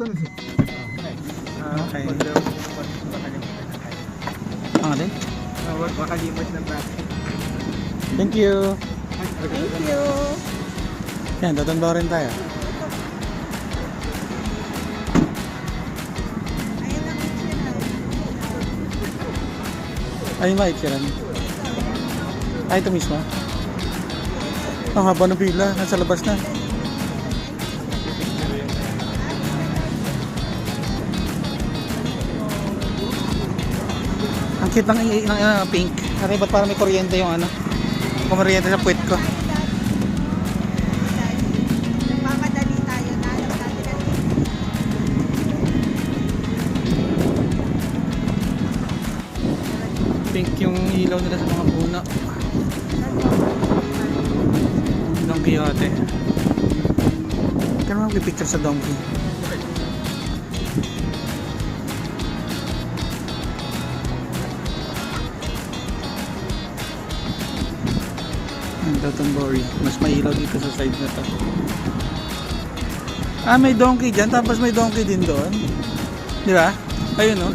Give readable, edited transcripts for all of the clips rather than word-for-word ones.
Okay. Ang alin? Makalimot ng basket. Thank you. Thank you. Yan, tatanbaw rin tayo. Ayun ang kitchen. Ayun ba, itsiran? Ay, ito mismo. Ang haba ng pila, nasa labas na. Ang cute ng pink. Ano ba't parang may kuryente yung ano? Kumaryente sa puwet ko. Nagmamadali tayo na. Alam natin ang Pink yung ilaw nila sa mga puno. Don Quixote. Kaya mag-picture sa donkey. Dotonbori. Mas mailaw dito sa side na to. Ah, may donkey dyan. Tapos may donkey din doon. Di ba? Ayun, no?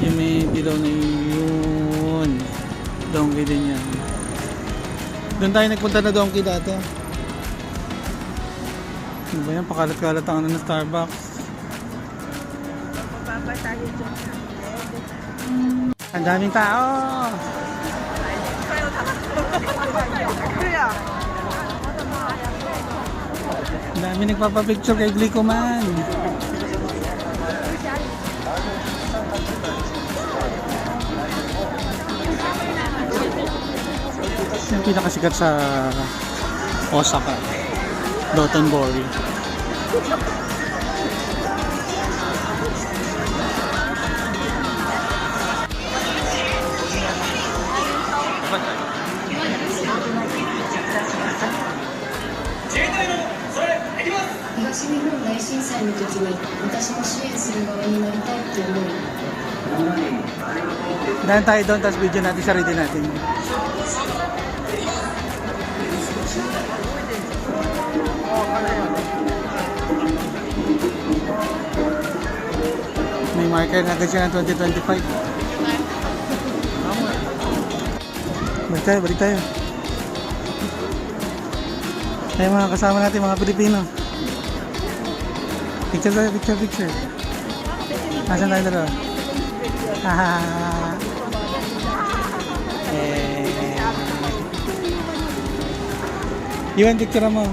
Yung may ilaw na yun. Donkey din yan. Doon tayo nagpunta na donkey dati. Ano ba yan? Pakalat-kalat ang ano ng Starbucks. Mababa tayo dyan. Ang daming tao! Kuya. Ang dami nagpapapicture kay Glicoman. Yung pinakasikat sa Osaka, Dotonbori.東日本大震災の時に私も支援する側になりたいと思い Dahil tayo doon, tapos video natin, sarili natin. May marker na agad siya ng 2025. Balik tayo. Tayo mga kasama natin, mga Pilipino. Picture tayo, picture. Nasaan tayo dalawa? Iwan, picture mo.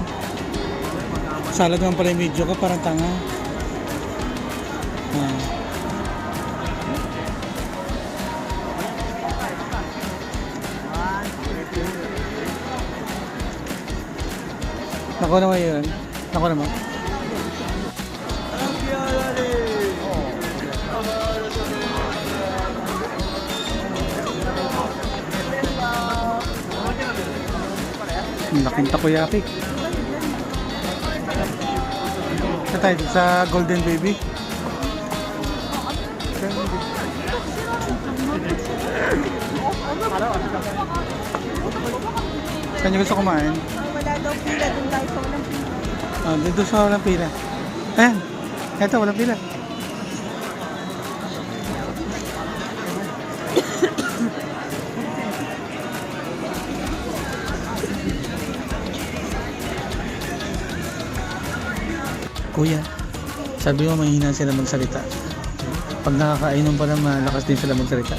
Salad naman pala yung video ko, parang tanga. Nakuha naman yun. Nakuha naman. Ang laking takoyaki. Sa tayo sa Golden Baby. Saan nyo gusto kumain? Wala daw pila. Doon tayo sa walang pila. Oh, dito sa walang pila. Ayan. Ito, walang pila. Kuya, sabi mo mahina sila magsalita. Pag nakakainom pa naman, malakas din sila magsalita.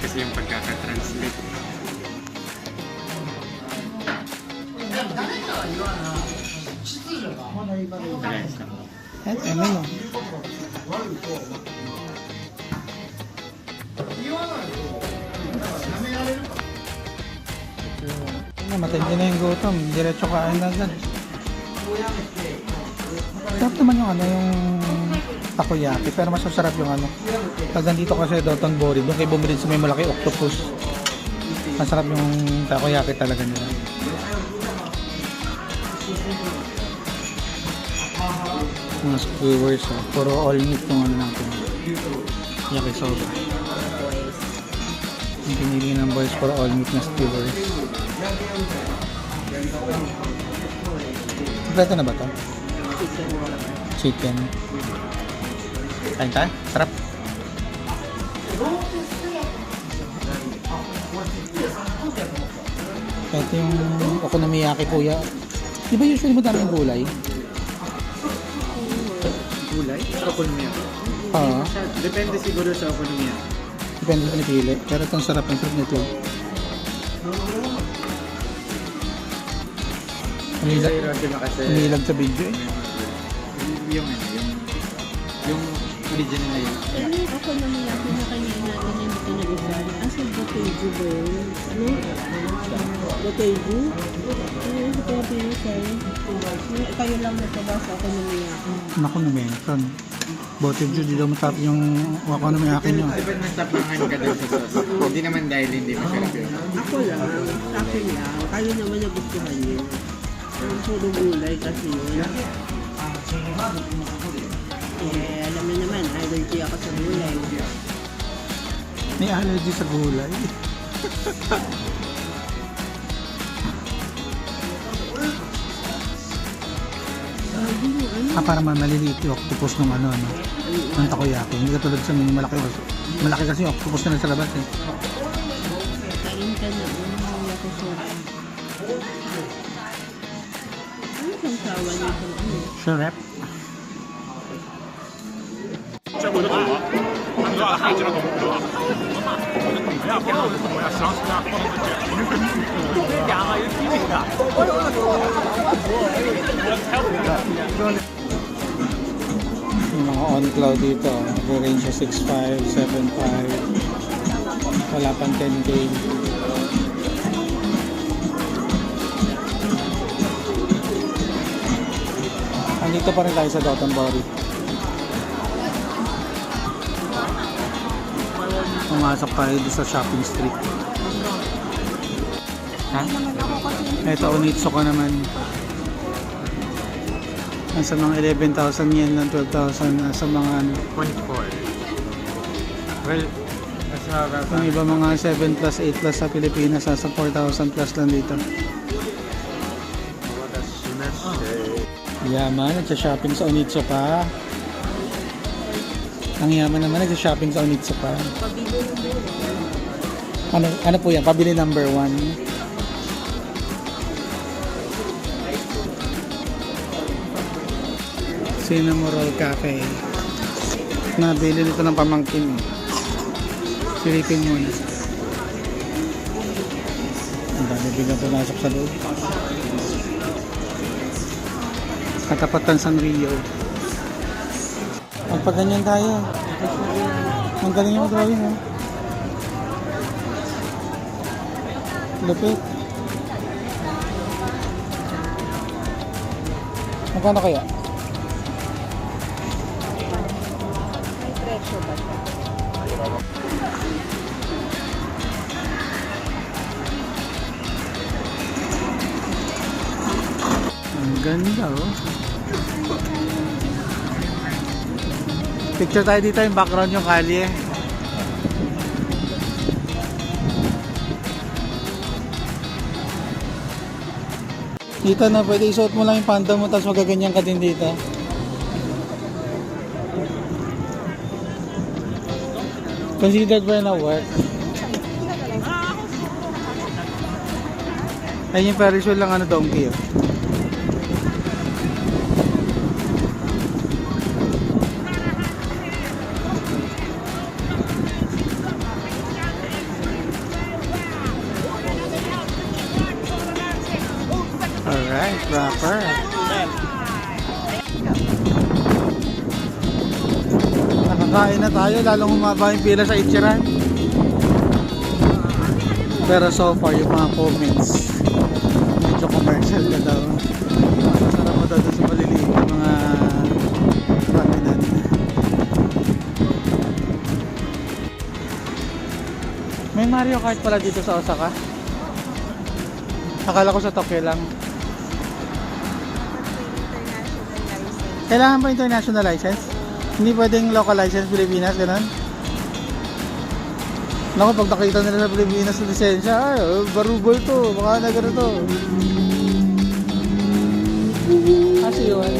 Kasi yung pagkaka-translate. Eh, ano? Matindi na yung gutom. Diretso kain na agad. Sarap naman yung ano, yung takoyaki. Pero mas masarap yung ano. Pag nandito kasi Dotonbori, doon kayo bumili sa may malaki octopus. Masarap yung takoyaki talaga nila. Mga skewers, oh. Puro all meat yung ano natin. Yakisoba. Ang pinili ng boys for all meat na skewers. Kompleto na ba to? Chicken. Kain tayo? Sarap. Ito yung okonomiyaki kuya. Di ba usually madaming gulay? Gulay? Okonomiya. Oo. Depende siguro sa okonomiya. Depende sa pinipili. Pero itong sarap ng sarap nito. Sa Hiroshima kasi Umilag sa video eh. yung original na yun. Ano yung ako naman yung pinakainin natin yung pinag-isan? Asa Boteju ba yun? Ano? Boteju? Ano yung sa Pilipinas? Kayo lang nagpabasa ako naman yan. Naku na mention. Bote Diyo, di daw matap yung okonomiyaki nyo. Dapat masapangan ka daw sa sauce. Hindi naman dahil hindi masarap yun. Ako lang, sa akin lang. Kayo naman nagustuhan yun. Ang puro gulay kasi yun. Eh, alam mo naman, allergy ako sa gulay. May allergy sa gulay. Para maliliit yung octopus ng ano, ng takoyaki. Hindi katulad sa mga malaki. Malaki kasi yung octopus na sa labas eh. Kain ka na, ano ako sa... Ano yung sawa niya sa ano? Shrimp. Yung mga on-cloud dito, range sa 6.5, 7.5, wala pang 10K. Andito pa rin tayo sa Dotonbori. Pumasok tayo doon sa shopping street. Ha? Ito, Onitsuka naman. Nasa mga 11,000 yen ng 12,000. Nasa mga ano. 0.4. Well, mas mababa. Yung iba mga 7 plus, 8 plus sa Pilipinas. Nasa 4,000 plus lang dito. Yaman, nagsha-shopping sa Onitsuka. Ang yaman naman, nagsha-shopping sa Onitsuka. Ano po yan? Pabili number 1. Cinnamoroll Cafe. Nabili nito ng pamangkin. Silipin muna. Ang dami biglang pumasok sa loob. Katapatan Sanrio. Magpaganyan tayo. Ang galing yung drawing, ha? Lupit. Magkano kaya? May presyo ba siya? Ang ganda, oh. Picture tayo dito, yung background yung kalye. Dito na, pwede isuot mo lang yung panda mo tapos magaganyan ka din dito. Considered ba na work? Ayun yung Ferris wheel lang ano, donkey, oh. Alright, proper. Nakakain na tayo, lalong humaba yung pila sa Ichiran. Pero so far, yung mga comments, medyo commercial na daw. Masarap mo daw doon sa maliliit na mga rapinan. May Mario Kart pala dito sa Osaka. Akala ko sa Tokyo lang. Kailangan ba international license? Hindi pwedeng local license Pilipinas, ganun? Naku, pag nakita nila sa Pilipinas sa lisensya, ay, barubol to, baka na ganito. Kasi yun.